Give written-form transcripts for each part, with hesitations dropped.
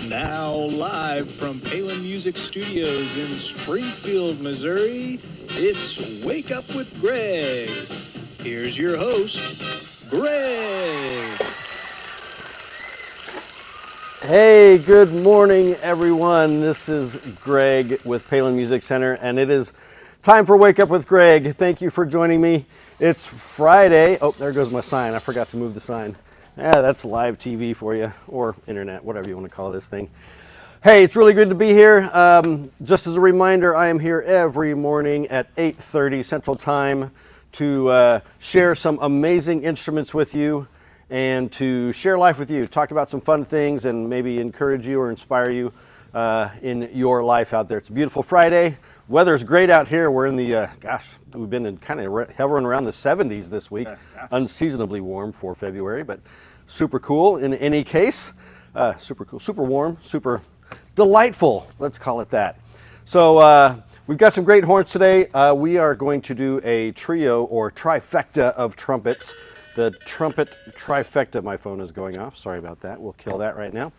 Now live from Palin Music Studios in Springfield, Missouri, it's Wake Up with Greg. Here's your host, Greg. Hey, good morning, everyone. This is Greg with Palin Music Center, and it is time for Wake Up with Greg. Thank you for joining me. It's Friday. Oh, there goes my sign. I forgot to move the sign. Yeah, that's live TV for you, or internet, whatever you want to call this thing. Hey, it's really good to be here. Just as a reminder, I am here every morning at 8:30 Central Time to share some amazing instruments with you and to share life with you, talk about some fun things and maybe encourage you or inspire you in your life out there. It's a beautiful Friday. Weather's great out here. We're in the, we've been in kind of hovering around the 70s this week. Unseasonably warm for February, but super cool in any case. Super cool, super warm, super delightful, let's call it that. So we've got some great horns today. We are going to do a trio or trifecta of trumpets. The trumpet trifecta. My phone is going off. Sorry about that. We'll kill that right now.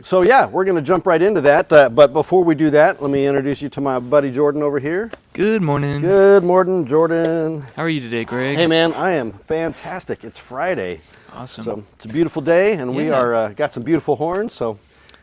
So yeah, we're going to jump right into that. But before we do that, let me introduce you to my buddy Jordan over here. Good morning. Good morning, Jordan. How are you today, Greg? Hey man, I am fantastic. It's Friday. Awesome. So it's a beautiful day, and we are got some beautiful horns. So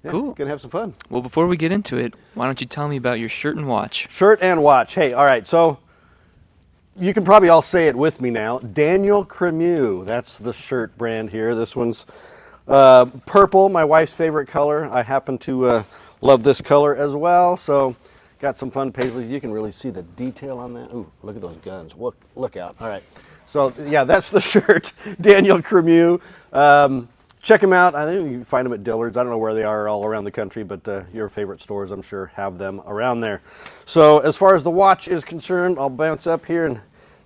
yeah, cool. Gonna have some fun. Well, before we get into it, why don't you tell me about your shirt and watch? Shirt and watch. Hey, all right. So you can probably all say it with me now. Daniel Cremieux. That's the shirt brand here. This one's purple, my wife's favorite color. I happen to love this color as well. So got some fun paisleys. You can really see the detail on that. Ooh, look at those guns. Look out. All right. So yeah, that's the shirt, Daniel Cremieux. Check them out. I think you can find them at Dillard's. I don't know where they are all around the country, but your favorite stores, I'm sure, have them around there. So as far as the watch is concerned, I'll bounce up here and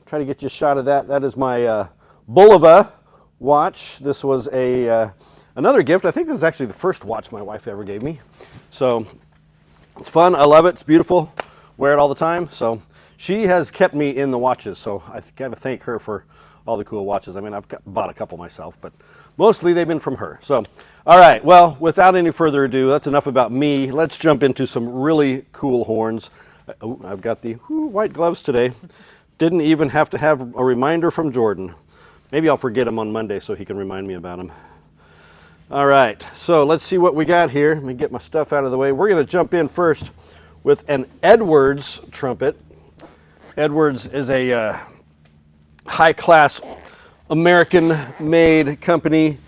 try to get you a shot of that. That is my Bulova watch. This was another gift. I think this is actually the first watch my wife ever gave me. So it's fun. I love it. It's beautiful. Wear it all the time. So she has kept me in the watches. So I got to thank her for all the cool watches. I mean, I've bought a couple myself, but mostly they've been from her. So, all right. Well, without any further ado, that's enough about me. Let's jump into some really cool horns. Oh, I've got the white gloves today. Didn't even have to have a reminder from Jordan. Maybe I'll forget him on Monday so he can remind me about him. All right, so let's see what we got here. Let me get my stuff out of the way. We're going to jump in first with an Edwards trumpet. Edwards is a high-class American-made company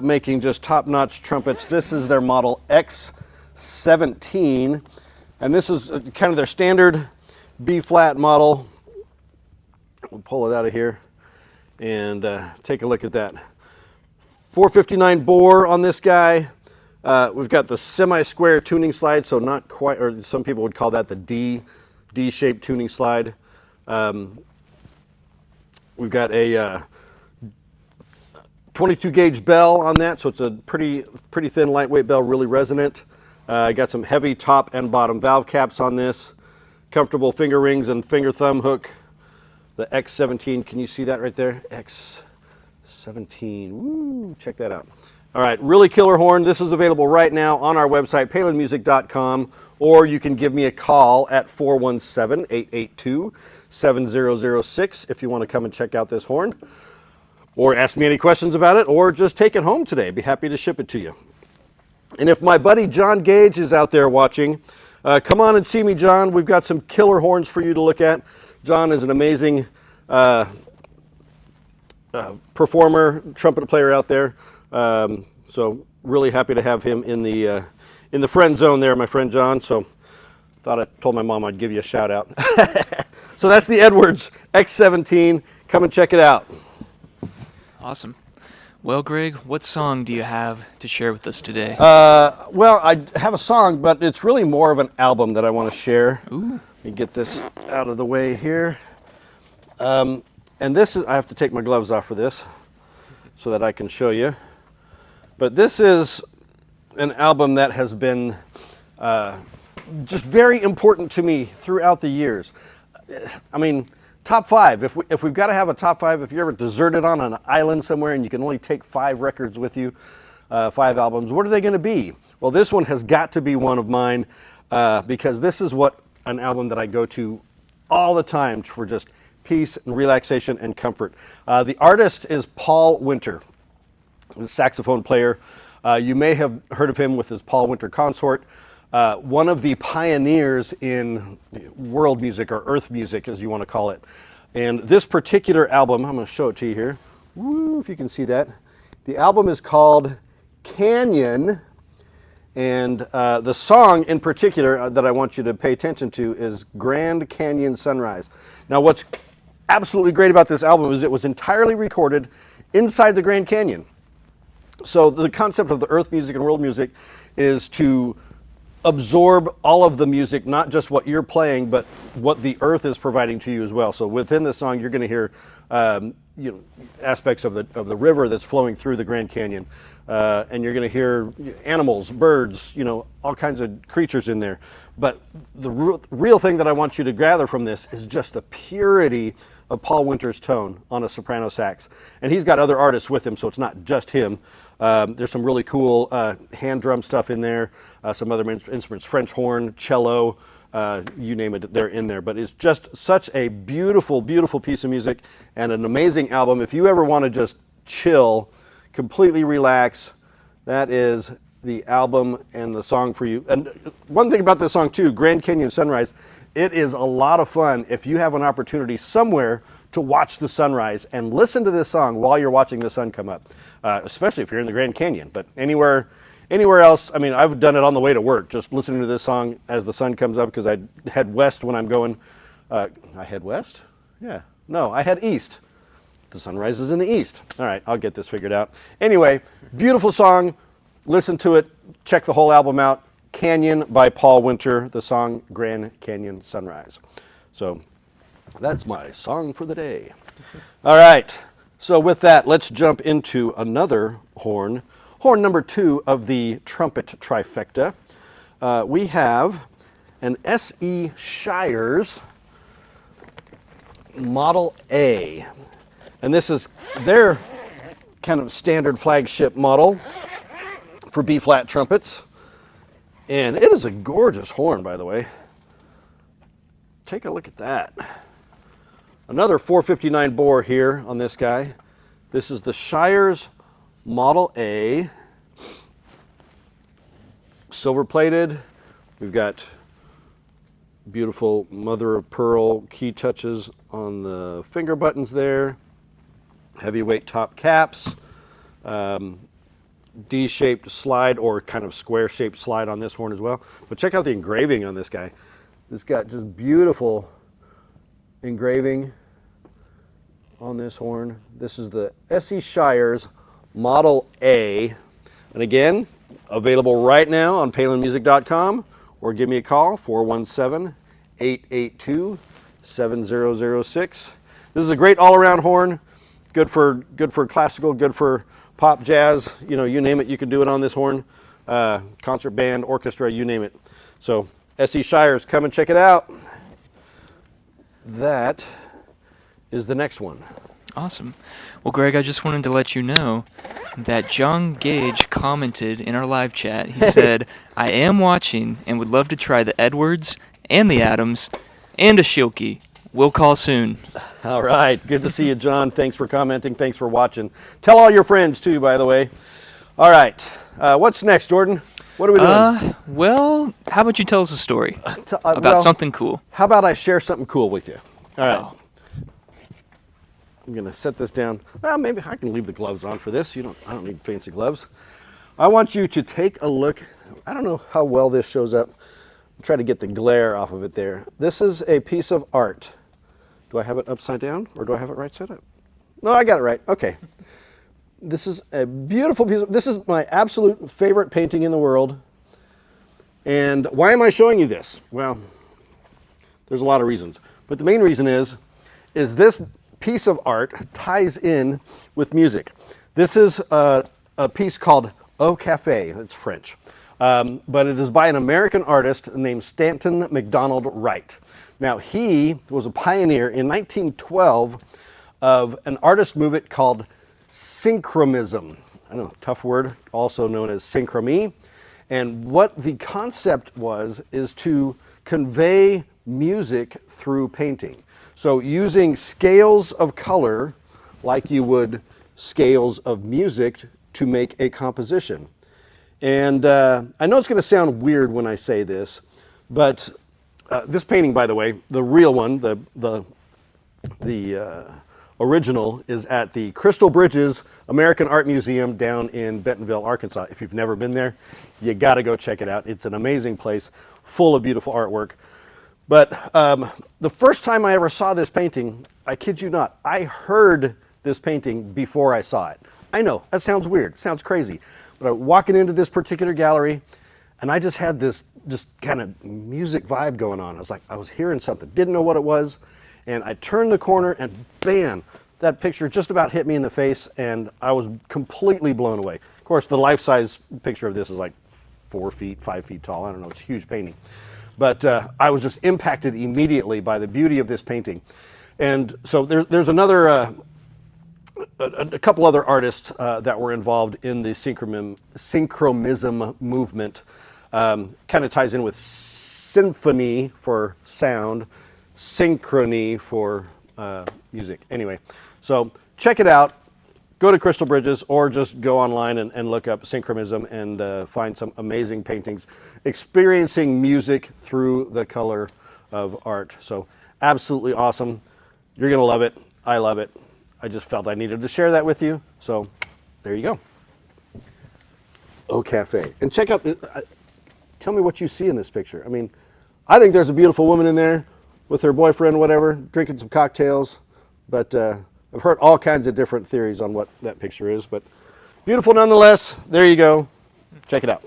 making just top-notch trumpets. This is their model X17, and this is kind of their standard B-flat model. We'll pull it out of here and take a look at that. 459 bore on this guy. We've got the semi-square tuning slide, so not quite, or some people would call that the D-shaped tuning slide. We've got a 22 gauge bell on that, so it's a pretty thin, lightweight bell, really resonant. Got some heavy top and bottom valve caps on this. Comfortable finger rings and finger thumb hook. The X17, can you see that right there? X17, woo, check that out. All right, really killer horn. This is available right now on our website, palinmusic.com, or you can give me a call at 417-882-7006 if you want to come and check out this horn, or ask me any questions about it, or just take it home today. Be happy to ship it to you. And if my buddy John Gage is out there watching, come on and see me, John. We've got some killer horns for you to look at. John is an amazing performer, trumpet player out there. So really happy to have him in the friend zone there, my friend John. So thought I told my mom I'd give you a shout out. So that's the Edwards X17. Come and check it out. Awesome. Well, Greg, what song do you have to share with us today? Well, I have a song, but it's really more of an album that I want to share. Ooh. Let me get this out of the way here. And this is, I have to take my gloves off for this so that I can show you. But this is an album that has been just very important to me throughout the years. I mean, top five. If we've got to have a top five, if you're ever deserted on an island somewhere and you can only take 5 records with you, 5 albums, what are they going to be? Well, this one has got to be one of mine because this is what an album that I go to all the time for just peace and relaxation and comfort. The artist is Paul Winter, the saxophone player. You may have heard of him with his Paul Winter Consort. One of the pioneers in world music, or earth music as you want to call it. And this particular album, I'm going to show it to you here. Woo, if you can see that. The album is called Canyon. And the song in particular that I want you to pay attention to is Grand Canyon Sunrise. Now what's absolutely great about this album is it was entirely recorded inside the Grand Canyon. So the concept of the earth music and world music is to absorb all of the music, not just what you're playing, but what the earth is providing to you as well. So within the song, you're going to hear aspects of the river that's flowing through the Grand Canyon, and you're going to hear animals, birds, all kinds of creatures in there. But the real thing that I want you to gather from this is just the purity of Paul Winter's tone on a soprano sax. And he's got other artists with him, so it's not just him. There's some really cool hand drum stuff in there, some other instruments, French horn, cello, you name it, they're in there. But it's just such a beautiful, beautiful piece of music and an amazing album. If you ever want to just chill, completely relax, that is the album and the song for you. And one thing about this song too, Grand Canyon Sunrise, it is a lot of fun if you have an opportunity somewhere to watch the sunrise and listen to this song while you're watching the sun come up, especially if you're in the Grand Canyon. But anywhere else, I mean, I've done it on the way to work, just listening to this song as the sun comes up, because I head west when I'm going. I head west? Yeah. No, I head east. The sun rises in the east. All right, I'll get this figured out. Anyway, beautiful song. Listen to it. Check the whole album out. Canyon by Paul Winter, the song Grand Canyon Sunrise. So that's my song for the day. All right, so with that, let's jump into another horn. Horn number 2 of the trumpet trifecta. We have an S.E. Shires Model A. And this is their kind of standard flagship model for B-flat trumpets. And it is a gorgeous horn, by the way. Take a look at that. Another 459 bore here on this guy. This is the Shires Model A. Silver plated. We've got beautiful mother of pearl key touches on the finger buttons there. Heavyweight top caps. D-shaped slide, or kind of square-shaped slide on this horn as well. But check out the engraving on this guy. It's got just beautiful engraving on this horn. This is the S.E. Shires Model A. And again, available right now on palinmusic.com, or give me a call, 417-882-7006. This is a great all-around horn. Good for classical, good for pop, jazz, you name it, you can do it on this horn. Concert band, orchestra, you name it. So S.E. Shires, come and check it out. That is the next one. Awesome. Well, Greg, I just wanted to let you know that John Gage commented in our live chat. He said, I am watching and would love to try the Edwards and the Adams and a Schilke. We'll call soon. All right. Good to see you, John. Thanks for commenting. Thanks for watching. Tell all your friends, too, by the way. All right. What's next, Jordan? What are we doing? Well, how about you tell us a story about well, something cool? How about I share something cool with you? All right. Oh. I'm going to set this down. Well, maybe I can leave the gloves on for this. I don't need fancy gloves. I want you to take a look. I don't know how well this shows up. Try to get the glare off of it there. This is a piece of art. Do I have it upside down or do I have it right side up? No, I got it right. Okay. This is a beautiful piece. This is my absolute favorite painting in the world. And why am I showing you this? Well, there's a lot of reasons. But the main reason is this piece of art ties in with music. This is a piece called Au Café. It's French. But it is by an American artist named Stanton McDonald Wright. Now, he was a pioneer in 1912 of an artist movement called synchromism. I know, tough word, also known as synchrony. And what the concept is to convey music through painting. So using scales of color like you would scales of music to make a composition. And I know it's going to sound weird when I say this, but this painting, by the way, the real one, the original, is at the Crystal Bridges American Art Museum down in Bentonville, Arkansas. If you've never been there, you got to go check it out. It's an amazing place, full of beautiful artwork. But the first time I ever saw this painting, I kid you not, I heard this painting before I saw it. I know, that sounds weird, sounds crazy. But I'm walking into this particular gallery, and I just had this just kind of music vibe going on. I was hearing something, didn't know what it was, and I turned the corner, and bam, that picture just about hit me in the face, and I was completely blown away. Of course, the life-size picture of this is like 4 feet, 5 feet tall. I don't know, it's a huge painting. But I was just impacted immediately by the beauty of this painting. And so there's another, a couple other artists that were involved in the synchromism movement. Kind of ties in with symphony for sound, synchrony for music. Anyway, so check it out. Go to Crystal Bridges or just go online and look up synchromism and find some amazing paintings experiencing music through the color of art. So absolutely awesome. You're going to love it. I love it. I just felt I needed to share that with you. So there you go. Au Café. And check out, tell me what you see in this picture. I mean, I think there's a beautiful woman in there with her boyfriend, whatever, drinking some cocktails. But I've heard all kinds of different theories on what that picture is, but beautiful nonetheless. There you go. Check it out.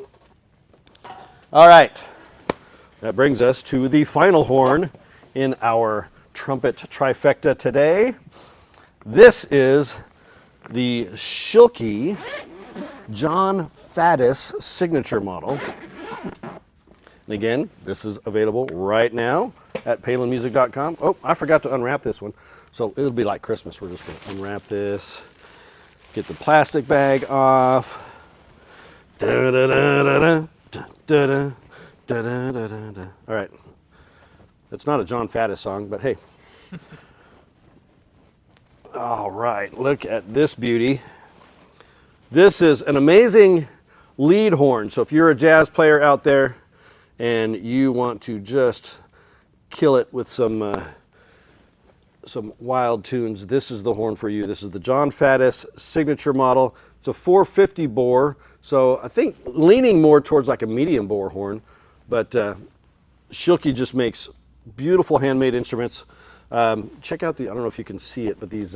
All right. That brings us to the final horn in our trumpet trifecta today. This is the Schilke John Faddis signature model. And again, this is available right now at palinmusic.com. Oh, I forgot to unwrap this one. So it'll be like Christmas. We're just going to unwrap this, get the plastic bag off. Da, da, da, da, da, da, da, da, da, da, da. All right. It's not a John Faddis song, but hey. All right, look at this beauty. This is an amazing lead horn. So if you're a jazz player out there and you want to just kill it with some wild tunes, this is the horn for you. This is the John Faddis signature model. It's a 450 bore, so I think leaning more towards like a medium bore horn, but Schilke just makes beautiful handmade instruments. Check out I don't know if you can see it, but these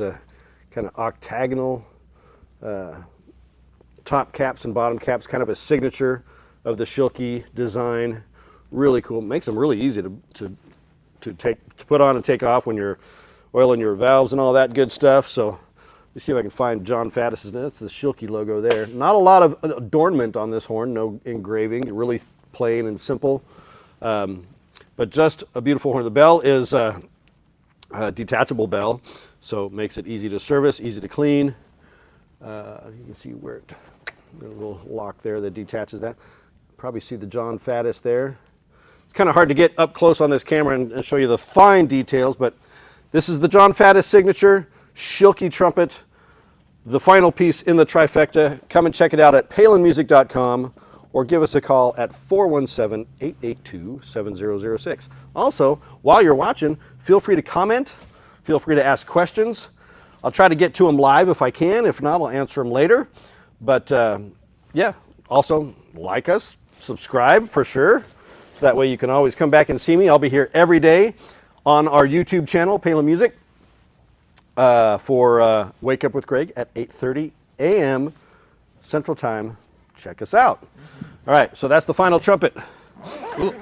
kind of octagonal top caps and bottom caps, kind of a signature of the Schilke design. Really cool. Makes them really easy to put on and take off when you're oiling your valves and all that good stuff. So see if I can find John Faddis's. That's the Schilke logo there. Not a lot of adornment on this horn, no engraving, really plain and simple. But just a beautiful horn. The bell is a detachable bell, so it makes it easy to service, easy to clean. You can see where there's a little lock there that detaches that. Probably see the John Faddis there. It's kind of hard to get up close on this camera and show you the fine details, but this is the John Faddis signature Schilke trumpet, the final piece in the trifecta. Come and check it out at palinmusic.com or give us a call at 417-882-7006. Also, while you're watching, feel free to comment, feel free to ask questions. I'll try to get to them live if I can. If not, I'll answer them later. But yeah, also like us, subscribe for sure. That way you can always come back and see me. I'll be here every day on our YouTube channel, Palin Music, for Wake Up with Greg at 8:30 a.m. Central Time. Check us out. All right, so that's the final trumpet. Cool.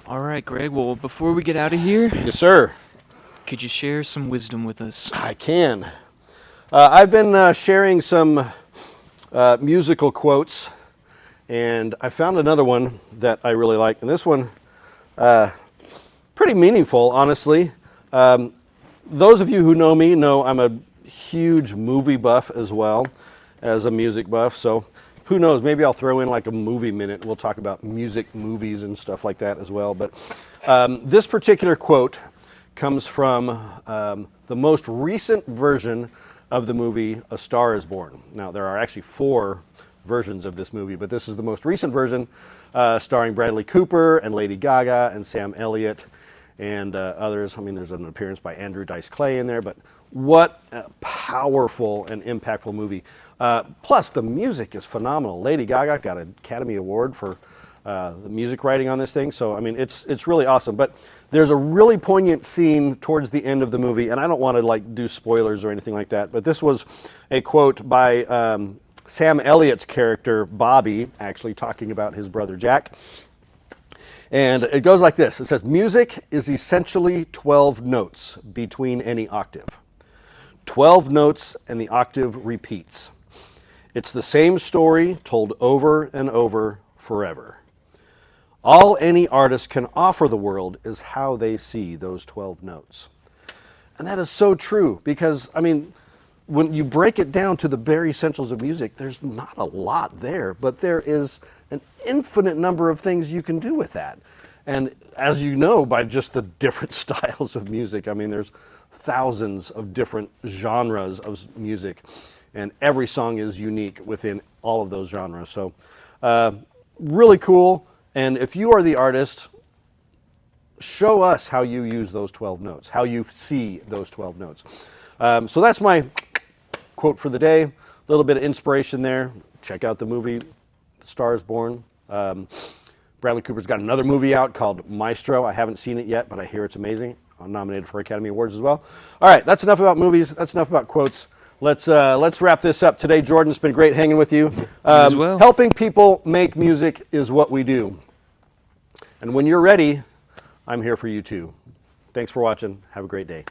All right, Greg. Well, before we get out of here, Yes, sir. could you share some wisdom with us? I can. I've been sharing some musical quotes, and I found another one that I really like. And this one, pretty meaningful, honestly. Those of you who know me know I'm a huge movie buff as well as a music buff. So who knows, maybe I'll throw in like a movie minute. We'll talk about music, movies, and stuff like that as well. But this particular quote comes from the most recent version of the movie A Star is Born. Now, there are actually 4 versions of this movie, but this is the most recent version, starring Bradley Cooper and Lady Gaga and Sam Elliott and others. I mean, there's an appearance by Andrew Dice Clay in there, but what a powerful and impactful movie. Plus, the music is phenomenal. Lady Gaga got an Academy Award for the music writing on this thing. So, I mean, it's really awesome. But there's a really poignant scene towards the end of the movie, and I don't want to like do spoilers or anything like that, but this was a quote by Sam Elliott's character, Bobby, actually talking about his brother Jack. And it goes like this. It says, "Music is essentially 12 notes between any octave. 12 notes and the octave repeats. It's the same story told over and over forever. All any artist can offer the world is how they see those 12 notes." And that is so true because, I mean, when you break it down to the bare essentials of music, there's not a lot there, but there is an infinite number of things you can do with that. And as you know, by just the different styles of music, I mean, there's thousands of different genres of music, and every song is unique within all of those genres. So really cool. And if you are the artist, show us how you use those 12 notes, how you see those 12 notes. So that's my quote for the day. A little bit of inspiration there. Check out the movie The Star is Born. Bradley Cooper's got another movie out called Maestro. I haven't seen it yet, but I hear it's amazing. I'm nominated for Academy Awards as well. All right, that's enough about movies. That's enough about quotes. Let's wrap this up today. Jordan, it's been great hanging with you. As well. Helping people make music is what we do. And when you're ready, I'm here for you too. Thanks for watching. Have a great day.